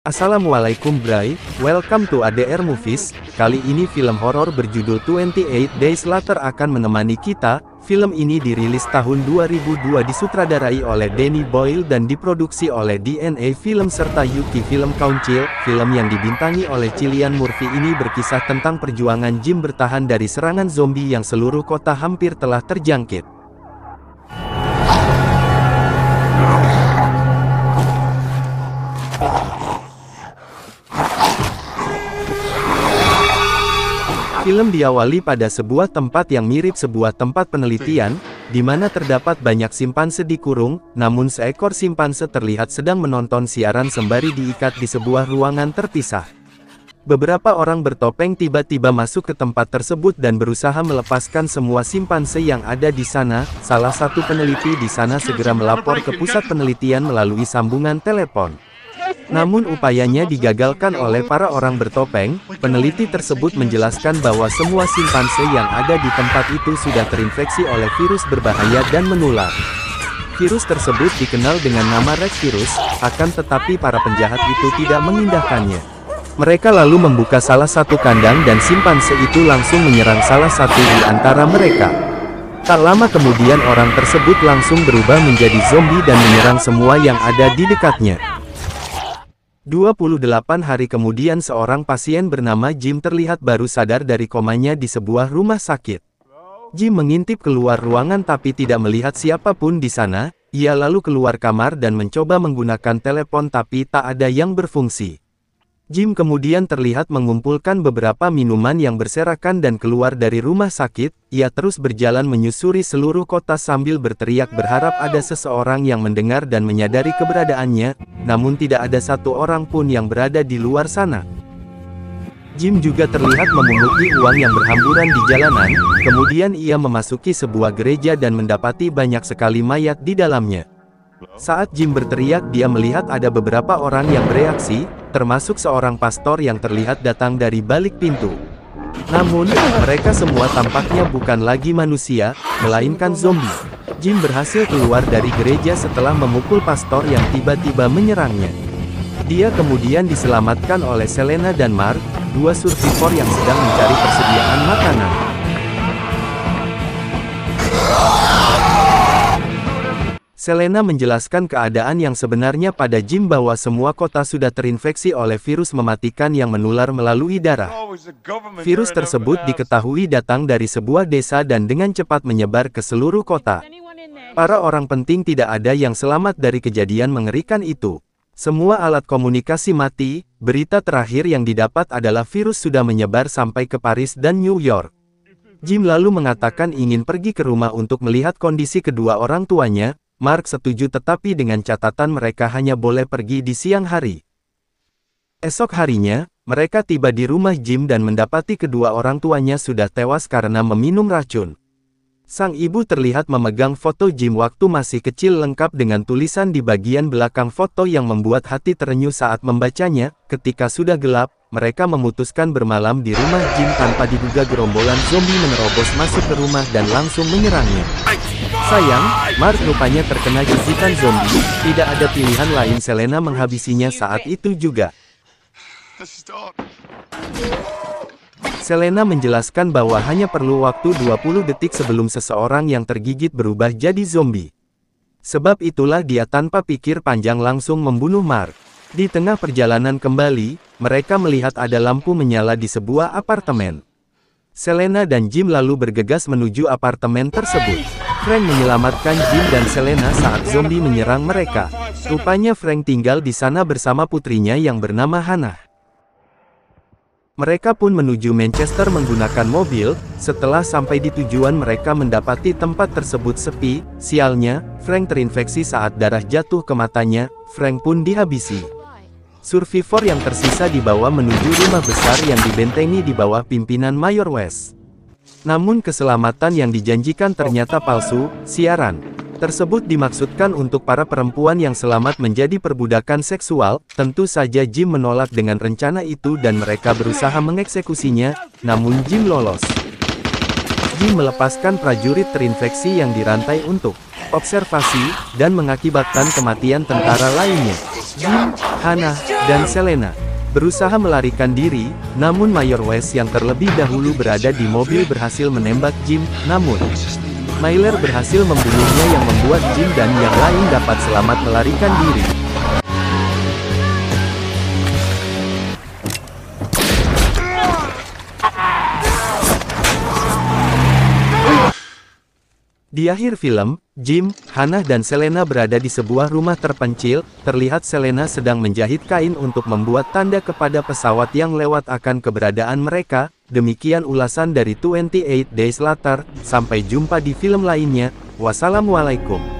Assalamualaikum Bray, welcome to ADR Movies. Kali ini film horor berjudul 28 Days Later akan menemani kita. Film ini dirilis tahun 2002, disutradarai oleh Danny Boyle dan diproduksi oleh DNA Film serta Yuki Film Council. Film yang dibintangi oleh Cillian Murphy ini berkisah tentang perjuangan Jim bertahan dari serangan zombie yang seluruh kota hampir telah terjangkit. Film diawali pada sebuah tempat yang mirip sebuah tempat penelitian, di mana terdapat banyak simpanse dikurung, namun seekor simpanse terlihat sedang menonton siaran sembari diikat di sebuah ruangan terpisah. Beberapa orang bertopeng tiba-tiba masuk ke tempat tersebut dan berusaha melepaskan semua simpanse yang ada di sana. Salah satu peneliti di sana segera melapor ke pusat penelitian melalui sambungan telepon. Namun upayanya digagalkan oleh para orang bertopeng. Peneliti tersebut menjelaskan bahwa semua simpanse yang ada di tempat itu sudah terinfeksi oleh virus berbahaya dan menular. Virus tersebut dikenal dengan nama Rex virus, akan tetapi para penjahat itu tidak mengindahkannya. Mereka lalu membuka salah satu kandang dan simpanse itu langsung menyerang salah satu di antara mereka. Tak lama kemudian orang tersebut langsung berubah menjadi zombie dan menyerang semua yang ada di dekatnya. 28 hari kemudian seorang pasien bernama Jim terlihat baru sadar dari komanya di sebuah rumah sakit. Jim mengintip keluar ruangan tapi tidak melihat siapapun di sana. Ia lalu keluar kamar dan mencoba menggunakan telepon tapi tak ada yang berfungsi. Jim kemudian terlihat mengumpulkan beberapa minuman yang berserakan dan keluar dari rumah sakit. Ia terus berjalan menyusuri seluruh kota sambil berteriak berharap ada seseorang yang mendengar dan menyadari keberadaannya, namun tidak ada satu orang pun yang berada di luar sana. Jim juga terlihat memunguti uang yang berhamburan di jalanan, kemudian ia memasuki sebuah gereja dan mendapati banyak sekali mayat di dalamnya. Saat Jim berteriak, dia melihat ada beberapa orang yang bereaksi, termasuk seorang pastor yang terlihat datang dari balik pintu. Namun, mereka semua tampaknya bukan lagi manusia, melainkan zombie. Jim berhasil keluar dari gereja setelah memukul pastor yang tiba-tiba menyerangnya. Dia kemudian diselamatkan oleh Selena dan Mark, dua survivor yang sedang mencari persediaan makanan. Selena menjelaskan keadaan yang sebenarnya pada Jim bahwa semua kota sudah terinfeksi oleh virus mematikan yang menular melalui darah. Virus tersebut diketahui datang dari sebuah desa dan dengan cepat menyebar ke seluruh kota. Para orang penting tidak ada yang selamat dari kejadian mengerikan itu. Semua alat komunikasi mati. Berita terakhir yang didapat adalah virus sudah menyebar sampai ke Paris dan New York. Jim lalu mengatakan ingin pergi ke rumah untuk melihat kondisi kedua orang tuanya. Mark setuju tetapi dengan catatan mereka hanya boleh pergi di siang hari. Esok harinya, mereka tiba di rumah Jim dan mendapati kedua orang tuanya sudah tewas karena meminum racun. Sang ibu terlihat memegang foto Jim waktu masih kecil lengkap dengan tulisan di bagian belakang foto yang membuat hati terenyuh saat membacanya. Ketika sudah gelap, mereka memutuskan bermalam di rumah Jim tanpa diduga gerombolan zombie menerobos masuk ke rumah dan langsung menyerangnya. Sayang, Mark rupanya terkena gigitan zombie. Tidak ada pilihan lain, Selena menghabisinya saat itu juga. Selena menjelaskan bahwa hanya perlu waktu 20 detik sebelum seseorang yang tergigit berubah jadi zombie. Sebab itulah dia tanpa pikir panjang langsung membunuh Mark. Di tengah perjalanan kembali, mereka melihat ada lampu menyala di sebuah apartemen. Selena dan Jim lalu bergegas menuju apartemen tersebut. Frank menyelamatkan Jim dan Selena saat zombie menyerang mereka. Rupanya Frank tinggal di sana bersama putrinya yang bernama Hannah. Mereka pun menuju Manchester menggunakan mobil. Setelah sampai di tujuan mereka mendapati tempat tersebut sepi. Sialnya, Frank terinfeksi saat darah jatuh ke matanya. Frank pun dihabisi. Survivor yang tersisa dibawa menuju rumah besar yang dibentengi di bawah pimpinan Mayor West. Namun keselamatan yang dijanjikan ternyata palsu. Siaran tersebut dimaksudkan untuk para perempuan yang selamat menjadi perbudakan seksual. Tentu saja Jim menolak dengan rencana itu dan mereka berusaha mengeksekusinya, namun Jim lolos. Jim melepaskan prajurit terinfeksi yang dirantai untuk observasi, dan mengakibatkan kematian tentara lainnya. Jim, Hannah, dan Selena berusaha melarikan diri, namun Mayor West yang terlebih dahulu berada di mobil berhasil menembak Jim, namun Myler berhasil membunuhnya yang membuat Jim dan yang lain dapat selamat melarikan diri. Di akhir film, Jim, Hannah dan Selena berada di sebuah rumah terpencil. Terlihat Selena sedang menjahit kain untuk membuat tanda kepada pesawat yang lewat akan keberadaan mereka. Demikian ulasan dari 28 Days Later. Sampai jumpa di film lainnya. Wassalamualaikum.